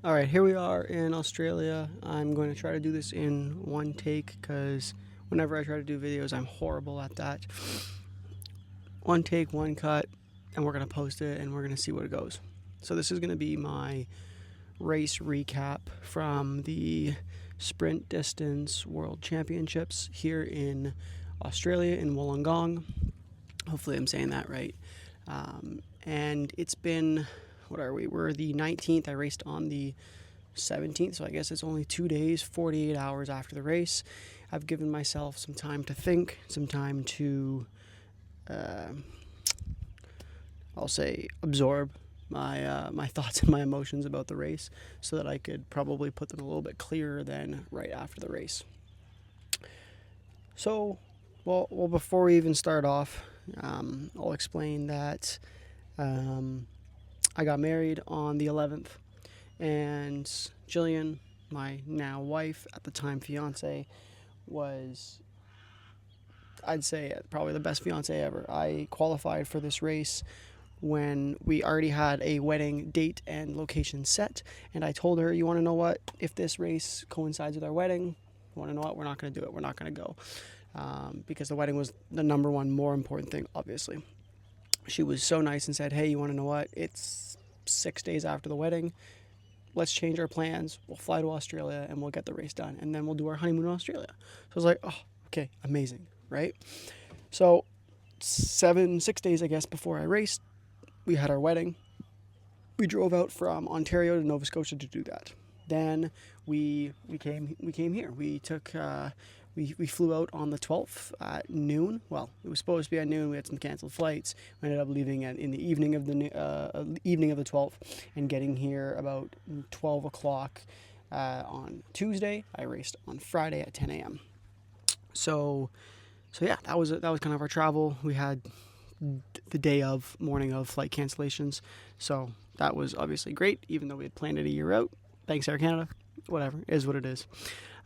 All right, here we are in Australia. I'm going to try to do this in one take because whenever I try to do videos, I'm horrible at that. One take, one cut, and we're going to post it and we're going to see what it goes. So this is going to be my race recap from the Sprint Distance World Championships here in Australia in Wollongong. Hopefully I'm saying that right. And it's been, what are we? We're the 19th. I raced on the 17th, so I guess it's only 2 days, 48 hours after the race. I've given myself some time to think, some time to, I'll say, absorb my thoughts and my emotions about the race so that I could probably put them a little bit clearer than right after the race. So, well, before we even start off, I'll explain that I got married on the 11th, and Jillian, my now wife, at the time fiance, was, I'd say, probably the best fiance ever. I qualified for this race when we already had a wedding date and location set, and I told her, you want to know what? If this race coincides with our wedding, you want to know what? We're not going to do it. We're not going to go. Because the wedding was the number one more important thing, obviously. She was so nice and said, hey, you want to know what? It's 6 days after the wedding. Let's change our plans. We'll fly to Australia and we'll get the race done. And then we'll do our honeymoon in Australia. So I was like, oh, okay, amazing, right? So 6 days, I guess, before I raced, we had our wedding. We drove out from Ontario to Nova Scotia to do that. Then we came here. We took we flew out on the 12th at noon. Well, it was supposed to be at noon. We had some canceled flights. We ended up leaving in the evening of the 12th and getting here about 12 o'clock on Tuesday. I raced on Friday at 10 a.m. So yeah, that was kind of our travel. We had the morning of flight cancellations. So that was obviously great, even though we had planned it a year out. Thanks, Air Canada. Whatever, it is what it is.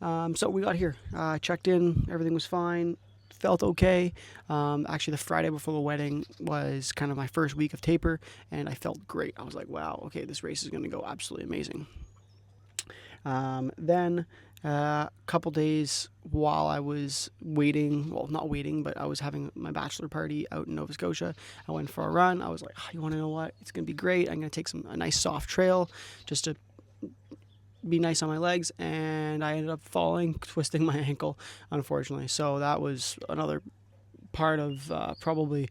So we got here, checked in, everything was fine, felt okay. Actually, the Friday before the wedding was kind of my first week of taper, and I felt great. I was like, wow, okay, this race is going to go absolutely amazing. Then a couple days while I was waiting, well, not waiting, but I was having my bachelor party out in Nova Scotia. I went for a run. I was like, oh, you want to know what? It's going to be great. I'm going to take a nice soft trail just to be nice on my legs, and I ended up falling, twisting my ankle, unfortunately. So that was another part of probably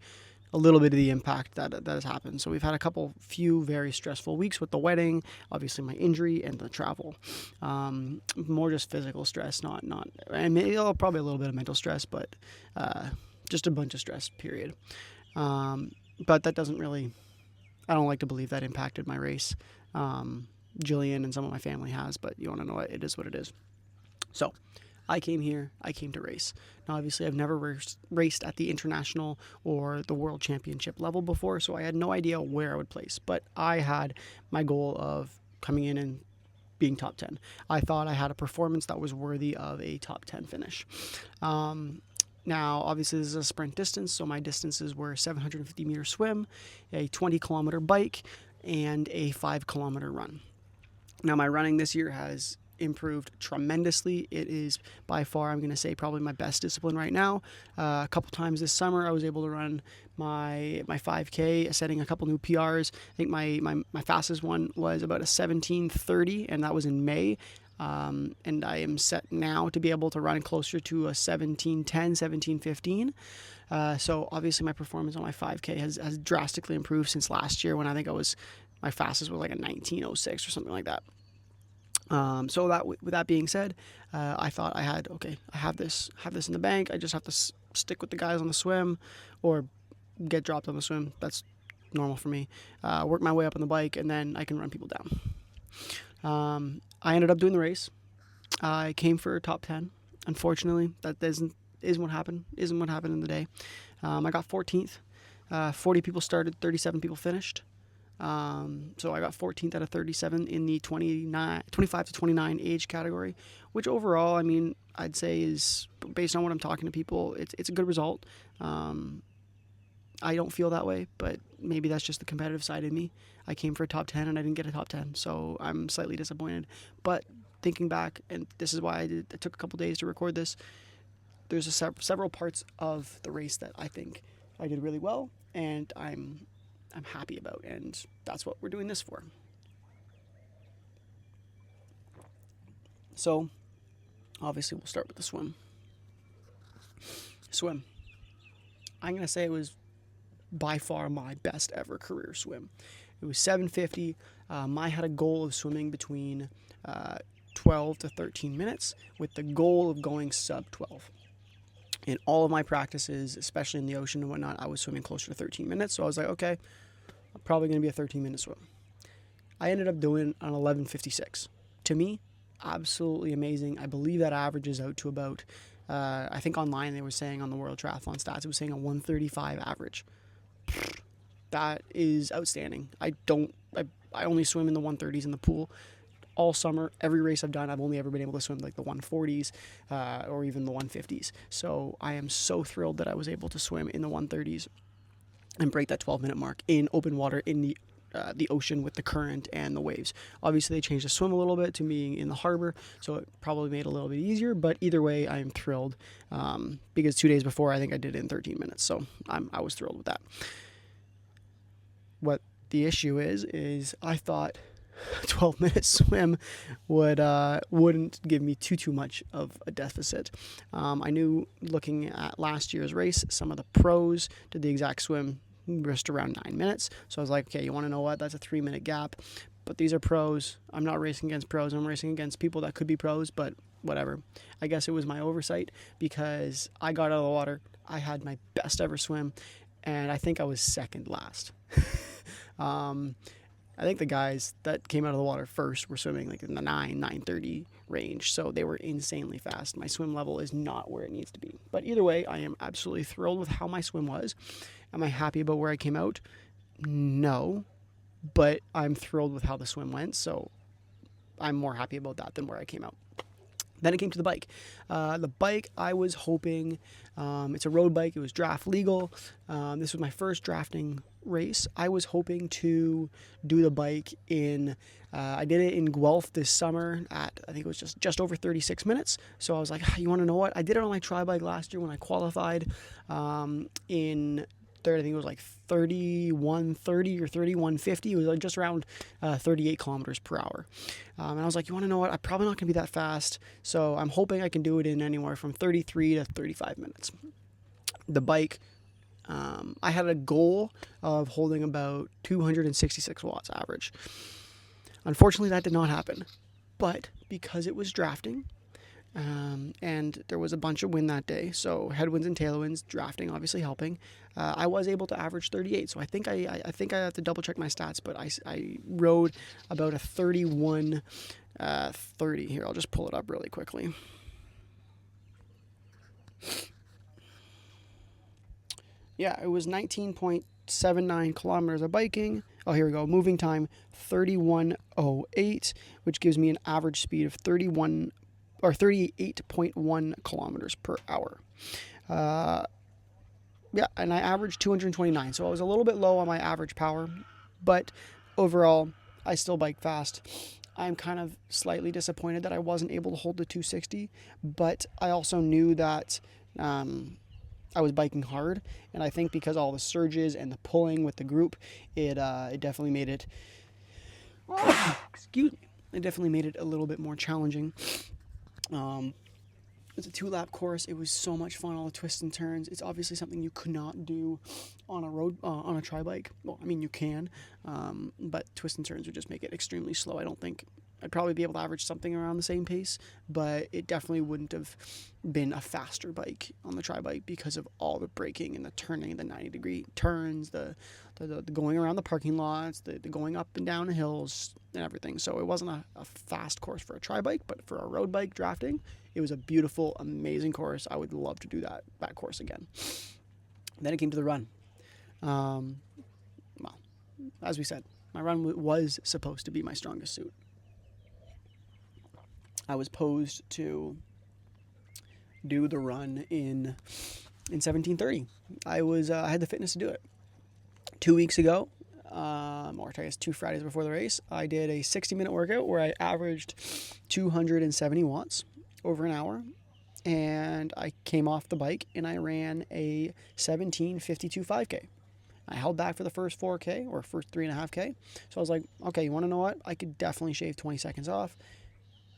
a little bit of the impact that has happened. So we've had few very stressful weeks with the wedding, obviously my injury and the travel. More just physical stress, not I mean, probably a little bit of mental stress, but just a bunch of stress, period. But that doesn't really, I don't like to believe that impacted my race. Jillian and some of my family has, but you want to know what? It is what it is. So I came here, I came to race. Now, obviously, I've never raced at the international or the world championship level before, so I had no idea where I would place, but I had my goal of coming in and being top 10. I thought I had a performance that was worthy of a top 10 finish. Now, obviously, this is a sprint distance, so my distances were 750-meter swim, a 20-kilometer bike, and a 5-kilometer run. Now, my running this year has improved tremendously. It is by far, I'm going to say, probably my best discipline right now. A couple times this summer, I was able to run my 5K, setting a couple new PRs. I think my fastest one was about a 17:30, and that was in May. And I am set now to be able to run closer to a 17:10, 17:15. So obviously my performance on my 5K has drastically improved since last year when I think my fastest was like a 19:06 or something like that. So with that being said, I thought I have this in the bank. I just have to stick with the guys on the swim or get dropped on the swim. That's normal for me. Work my way up on the bike, and then I can run people down. I ended up doing the race. I came for top 10. Unfortunately, that isn't what happened in the day. I got 14th. 40 people started, 37 people finished. So I got 14th out of 37 in the 25 to 29 age category, which overall, I mean, I'd say is, based on what I'm talking to people, it's a good result. I don't feel that way, but maybe that's just the competitive side of me. I came for a top 10 and I didn't get a top 10, so I'm slightly disappointed. But thinking back, and this is why I took a couple days to record this, there's several parts of the race that I think I did really well, and I'm happy about, and that's what we're doing this for. So, obviously, we'll start with the swim. I'm going to say it was by far my best ever career swim. It was 7:50. I had a goal of swimming between 12 to 13 minutes with the goal of going sub 12. In all of my practices, especially in the ocean and whatnot, I was swimming closer to 13 minutes. So I was like, okay, I'm probably going to be a 13-minute swim. I ended up doing an 11:56. To me, absolutely amazing. I believe that averages out to about, I think online they were saying on the World Triathlon stats, it was saying a 135 average. That is outstanding. I only swim in the 130s in the pool. All summer, every race I've done, I've only ever been able to swim like the 140s or even the 150s. So I am so thrilled that I was able to swim in the 130s and break that 12-minute mark in open water in the ocean with the current and the waves. Obviously, they changed the swim a little bit to being in the harbor, so it probably made it a little bit easier. But either way, I am thrilled because 2 days before, I think I did it in 13 minutes. So I was thrilled with that. What the issue is I thought a 12-minute swim wouldn't give me too much of a deficit. I knew looking at last year's race, some of the pros did the exact swim just around 9 minutes. So I was like, okay, you want to know what? That's a 3-minute gap. But these are pros. I'm not racing against pros. I'm racing against people that could be pros, but whatever. I guess it was my oversight because I got out of the water. I had my best ever swim, and I think I was second last. I think the guys that came out of the water first were swimming like in the 9:30 range, so they were insanely fast. My swim level is not where it needs to be. But either way, I am absolutely thrilled with how my swim was. Am I happy about where I came out? No, but I'm thrilled with how the swim went, so I'm more happy about that than where I came out. Then it came to the bike. The bike, I was hoping, it's a road bike. It was draft legal. This was my first drafting race. I was hoping to do the bike I did it in Guelph this summer at, I think it was just over 36 minutes. So I was like, you want to know what? I did it on my tri bike last year when I qualified in third. I think it was like 31:30 or 31:50. It was like just around 38 kilometers per hour. And I was like, you want to know what? I'm probably not going to be that fast. So I'm hoping I can do it in anywhere from 33 to 35 minutes. The bike, I had a goal of holding about 266 watts average. Unfortunately, that did not happen. But because it was drafting, and there was a bunch of wind that day, so headwinds and tailwinds, drafting obviously helping. I was able to average 38, so I think I have to double check my stats, but I rode about a 31:30. Here, I'll just pull it up really quickly. Yeah, it was 19.79 kilometers of biking. Oh, here we go. Moving time 31:08, which gives me an average speed of 38.1 kilometers per hour. Yeah, and I averaged 229, so I was a little bit low on my average power, but overall, I still bike fast. I'm kind of slightly disappointed that I wasn't able to hold the 260, but I also knew that I was biking hard, and I think because all the surges and the pulling with the group, it definitely made it, it definitely made it a little bit more challenging. It's a 2-lap course. It was so much fun, all the twists and turns. It's obviously something you could not do on a tri bike. Well, I mean, you can, but twists and turns would just make it extremely slow. I don't think I'd probably be able to average something around the same pace, but it definitely wouldn't have been a faster bike on the tri bike because of all the braking and the turning, the 90-degree turns, the going around the parking lots, the going up and down the hills and everything. So it wasn't a fast course for a tri bike, but for a road bike drafting, it was a beautiful, amazing course. I would love to do that course again. Then it came to the run. Well, as we said, my run was supposed to be my strongest suit. I was posed to do the run in in 17:30. I had the fitness to do it. 2 weeks ago, or I guess 2 Fridays before the race, I did a 60-minute workout where I averaged 270 watts over an hour, and I came off the bike and I ran a 17:52 5K. I held back for the first 4K or first 3.5K. So I was like, okay, you want to know what? I could definitely shave 20 seconds off.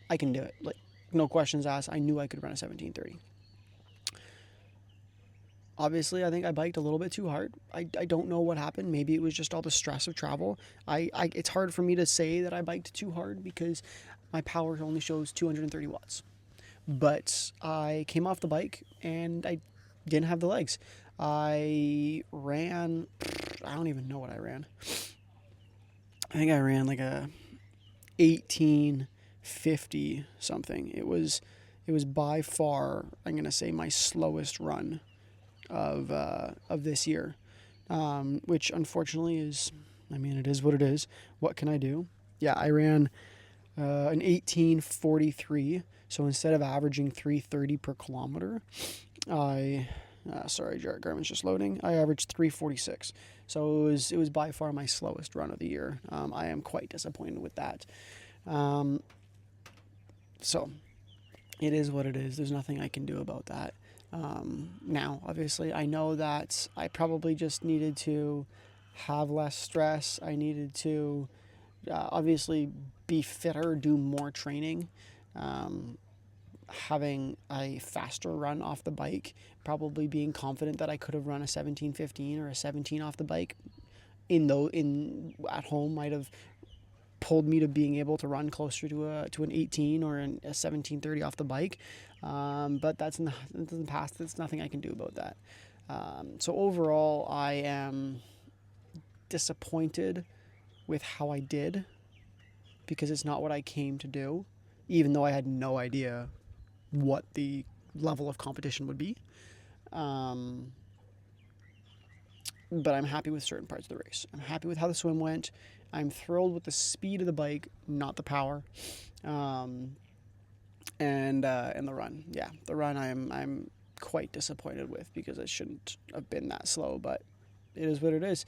I can do it. Like, no questions asked. I knew I could run a 17:30. Obviously, I think I biked a little bit too hard. I don't know what happened. Maybe it was just all the stress of travel. It's hard for me to say that I biked too hard because my power only shows 230 watts. But I came off the bike and I didn't have the legs. I ran, I don't even know what I ran. I think I ran like a 18:50 something. It was by far, I'm going to say, my slowest run of this year, which unfortunately is, I mean, it is what it is. What can I do? Yeah, I ran an 18:43. So instead of averaging 3:30 per kilometer, sorry, Jared Garmin's just loading. I averaged 3:46. So it was by far my slowest run of the year. I am quite disappointed with that. So it is what it is. There's nothing I can do about that. Now, obviously, I know that I probably just needed to have less stress. I needed to obviously be fitter, do more training. Having a faster run off the bike, probably being confident that I could have run a 17:15 or a 17 off the bike at home might have pulled me to being able to run closer to an 18 or a 17:30 off the bike. But that's in the past. There's nothing I can do about that. So overall, I am disappointed with how I did because it's not what I came to do, even though I had no idea what the level of competition would be. But I'm happy with certain parts of the race. I'm happy with how the swim went. I'm thrilled with the speed of the bike, not the power. And the run. Yeah, the run I'm quite disappointed with because it shouldn't have been that slow, but it is what it is.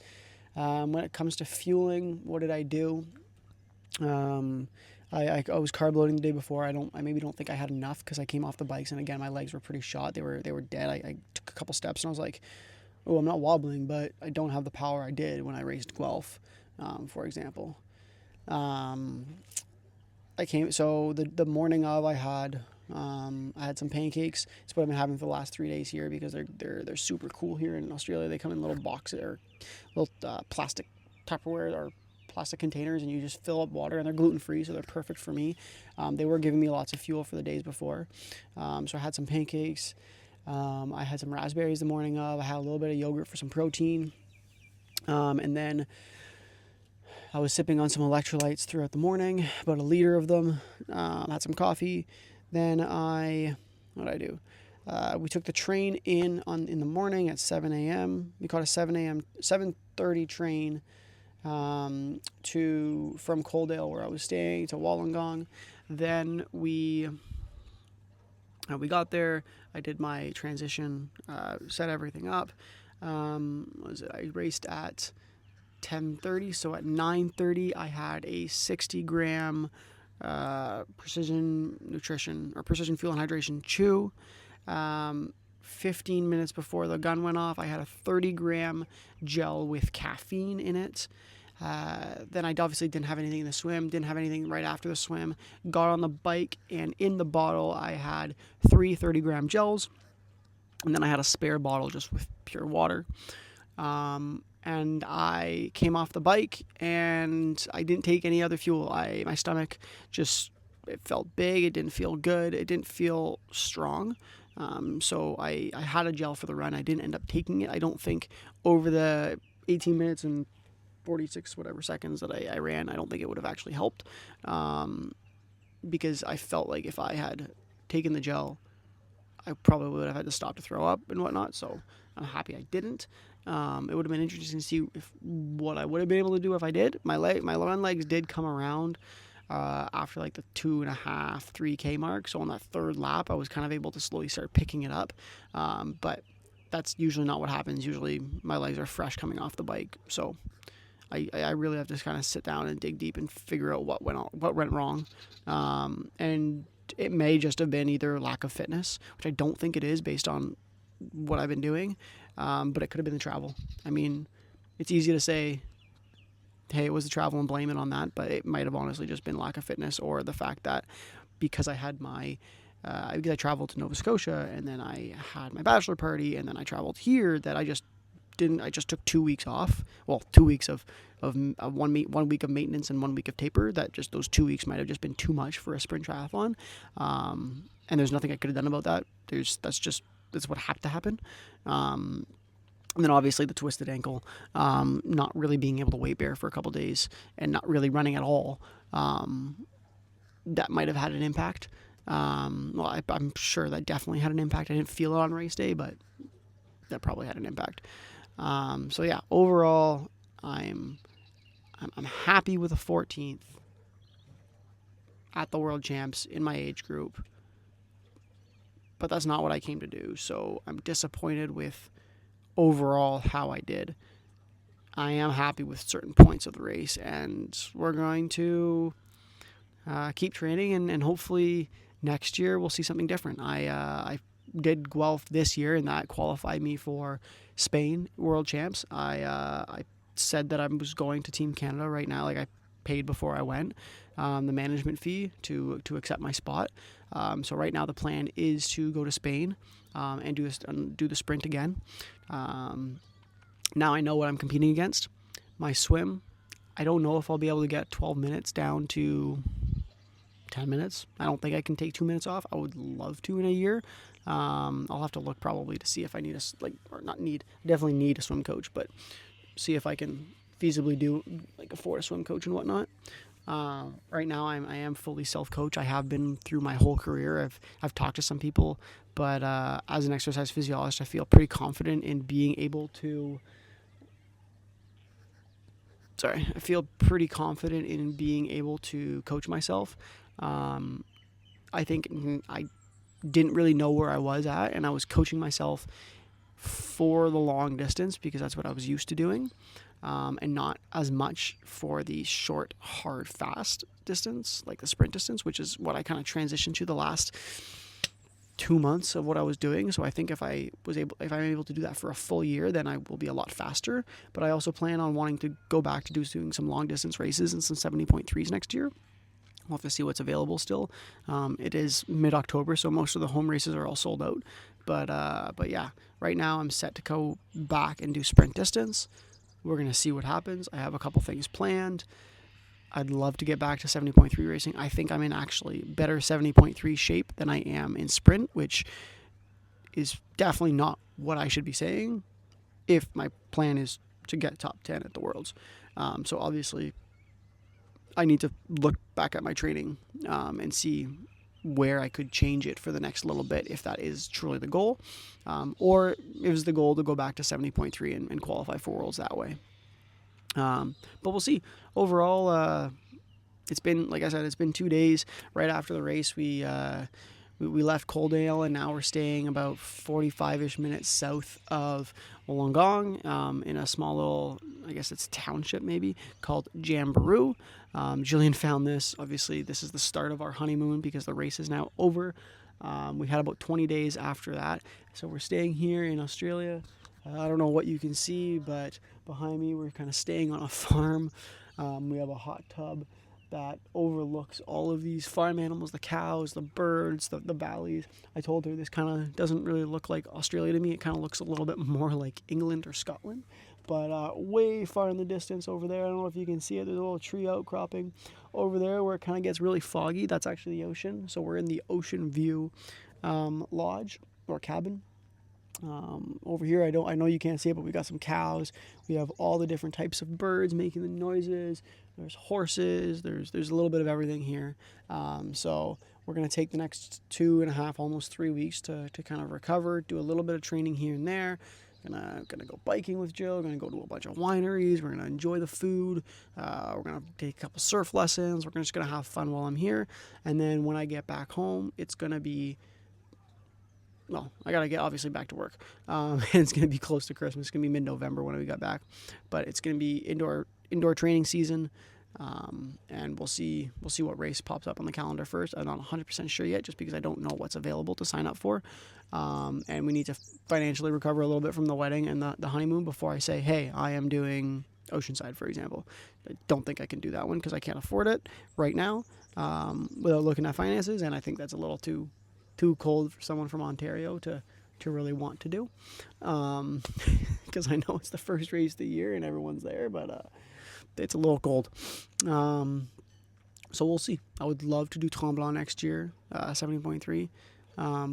When it comes to fueling, what did I do? I was carb loading the day before. I maybe don't think I had enough because I came off the bikes and again my legs were pretty shot. They were dead. I took a couple steps and I was like, oh, I'm not wobbling, but I don't have the power I did when I raced Guelph, for example. The morning of I had some pancakes. It's what I've been having for the last 3 days here because they're super cool here in Australia. They come in little boxes or little plastic Tupperware or plastic containers, and you just fill up water, and they're gluten-free, so they're perfect for me. They were giving me lots of fuel for the days before. So I had some pancakes. I had some raspberries the morning of. I had a little bit of yogurt for some protein. And then I was sipping on some electrolytes throughout the morning, about a liter of them. Had some coffee. Then what did I do? We took the train in the morning at 7 a.m. We caught a 7:30 train from Coaldale, where I was staying, to Wollongong. Then we got there. I did my transition, set everything up. I raced at 10:30, so at 9:30 I had a 60-gram precision nutrition or precision fuel and hydration chew. 15 minutes before the gun went off, I had a 30-gram gel with caffeine in it. Then I obviously didn't have anything in the swim, didn't have anything right after the swim. Got on the bike, and in the bottle I had 3 30-gram gels, and then I had a spare bottle just with pure water. And I came off the bike, and I didn't take any other fuel. My stomach it felt big. It didn't feel good. It didn't feel strong. So I had a gel for the run. I didn't end up taking it. I don't think over the 18 minutes and 46 whatever seconds that I ran, I don't think it would have actually helped. Because I felt like if I had taken the gel, I probably would have had to stop to throw up and whatnot. So I'm happy I didn't. It would have been interesting to see what I would have been able to do if I did. My run legs did come around after like the 2.5, 3K mark. So on that third lap, I was kind of able to slowly start picking it up. But that's usually not what happens. Usually my legs are fresh coming off the bike. So I really have to kind of sit down and dig deep and figure out what went wrong. And it may just have been either lack of fitness, which I don't think it is based on what I've been doing, but it could have been the travel. I mean, it's easy to say, hey, it was the travel and blame it on that, but it might have honestly just been lack of fitness, or the fact that because I had because I traveled to Nova Scotia and then I had my bachelor party and then I traveled here, that I just took 2 weeks off. Well, 2 weeks of 1 week of maintenance and 1 week of taper. That just those 2 weeks might have just been too much for a sprint triathlon. And there's nothing I could have done about that. That's what had to happen. And then obviously the twisted ankle, not really being able to weight bear for a couple days and not really running at all. That might have had an impact. I'm sure that definitely had an impact. I didn't feel it on race day, but that probably had an impact. So yeah, overall, I'm happy with the 14th at the World Champs in my age group, but that's not what I came to do. So I'm disappointed with overall how I did. I am happy with certain points of the race, and we're going to keep training, and hopefully next year we'll see something different. I did Guelph this year, and that qualified me for Spain World Champs. I said that I was going to Team Canada right now. Like, I paid before I went the management fee to accept my spot. So right now the plan is to go to Spain and do the sprint again. Now I know what I'm competing against. My swim, I don't know if I'll be able to get 12 minutes down to 10 minutes. I don't think I can take 2 minutes off. I would love to in a year. I'll have to look probably to see if I definitely need a swim coach, but see if I can feasibly afford a swim coach and whatnot. Right now I am fully self-coach. I have been through my whole career. I've talked to some people, but as an exercise physiologist, I feel pretty confident in being able to coach myself. I think I didn't really know where I was at, and I was coaching myself for the long distance because that's what I was used to doing, and not as much for the short, hard, fast distance, like the sprint distance, which is what I kind of transitioned to the last 2 months of what I was doing. So I think if I'm able to do that for a full year, then I will be a lot faster. But I also plan on wanting to go back to doing some long distance races and some 70.3s next year. We'll have to see what's available still. It is mid-October, so most of the home races are all sold out. But yeah, right now I'm set to go back and do sprint distance. We're going to see what happens. I have a couple things planned. I'd love to get back to 70.3 racing. I think I'm in actually better 70.3 shape than I am in sprint, which is definitely not what I should be saying if my plan is to get top 10 at the Worlds. So obviously I need to look back at my training and see where I could change it for the next little bit, if that is truly the goal, or is the goal to go back to 70.3 and qualify for Worlds that way. But we'll see. Overall, it's been, like I said, it's been 2 days. Right after the race, we left Coaldale, and now we're staying about 45-ish minutes south of Wollongong, in a small little, I guess it's township maybe, called Jamboree. Jillian found this. Obviously, this is the start of our honeymoon because the race is now over. We had about 20 days after that. So we're staying here in Australia. I don't know what you can see, but behind me we're kind of staying on a farm. We have a hot tub that overlooks all of these farm animals, the cows, the birds, the valleys. I told her this kind of doesn't really look like Australia to me. It kind of looks a little bit more like England or Scotland. But way far in the distance over there, I don't know if you can see it, there's a little tree outcropping over there where it kind of gets really foggy. That's actually the ocean. So we're in the Ocean View lodge or cabin. Over here, I know you can't see it, but we got some cows. We have all the different types of birds making the noises. There's horses. There's a little bit of everything here. So we're going to take the next 2.5, almost 3 weeks to kind of recover, do a little bit of training here and there. Gonna go biking with Jill. Gonna go to a bunch of wineries. We're gonna enjoy the food. We're gonna take a couple surf lessons. We're just gonna have fun while I'm here. And then when I get back home, it's gonna be well, I got to get obviously back to work. And it's going to be close to Christmas. It's going to be mid-November when we got back. But it's going to be indoor training season. And we'll see what race pops up on the calendar first. I'm not 100% sure yet, just because I don't know what's available to sign up for. And we need to financially recover a little bit from the wedding and the honeymoon before I say, hey, I am doing Oceanside, for example. I don't think I can do that one because I can't afford it right now without looking at finances, and I think that's a little too cold for someone from Ontario to really want to do, because I know it's the first race of the year and everyone's there, but it's a little cold. So we'll see. I would love to do Tremblant next year, 70.3,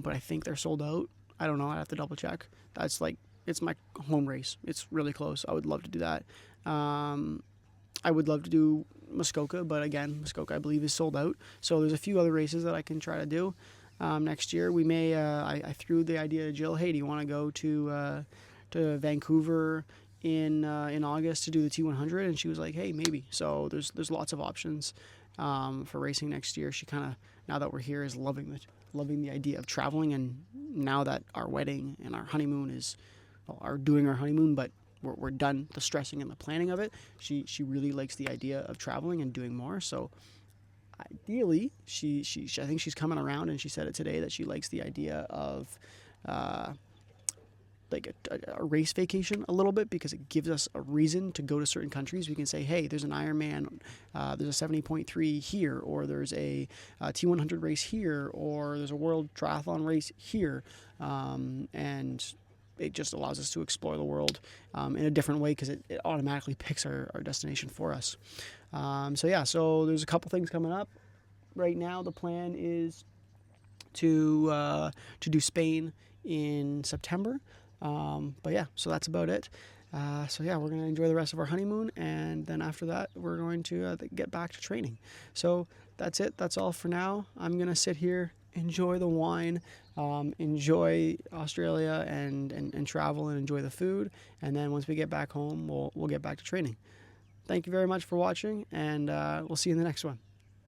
but I think they're sold out. I don't know. I have to double check. That's like, it's my home race. It's really close. I would love to do that. I would love to do Muskoka, but again, Muskoka I believe is sold out. So there's a few other races that I can try to do next year. We may. I threw the idea to Jill. Hey, do you want to go to Vancouver in August to do the T100? And she was like, hey, maybe. So there's lots of options for racing next year. She kind of, now that we're here, is loving the idea of traveling. And now that our wedding and our honeymoon are doing our honeymoon, but we're done the stressing and the planning of it. She really likes the idea of traveling and doing more. So ideally, she I think she's coming around, and she said it today that she likes the idea of like a race vacation a little bit, because it gives us a reason to go to certain countries. We can say, hey, there's an Ironman, there's a 70.3 here, or there's a T100 race here, or there's a World Triathlon race here, and it just allows us to explore the world in a different way, because it automatically picks our destination for us. So there's a couple things coming up. Right now, the plan is to do Spain in September. So that's about it. We're going to enjoy the rest of our honeymoon, and then after that, we're going to get back to training. So that's it. That's all for now. I'm going to sit here, enjoy the wine, enjoy Australia and travel and enjoy the food. And then once we get back home, we'll get back to training. Thank you very much for watching, and we'll see you in the next one.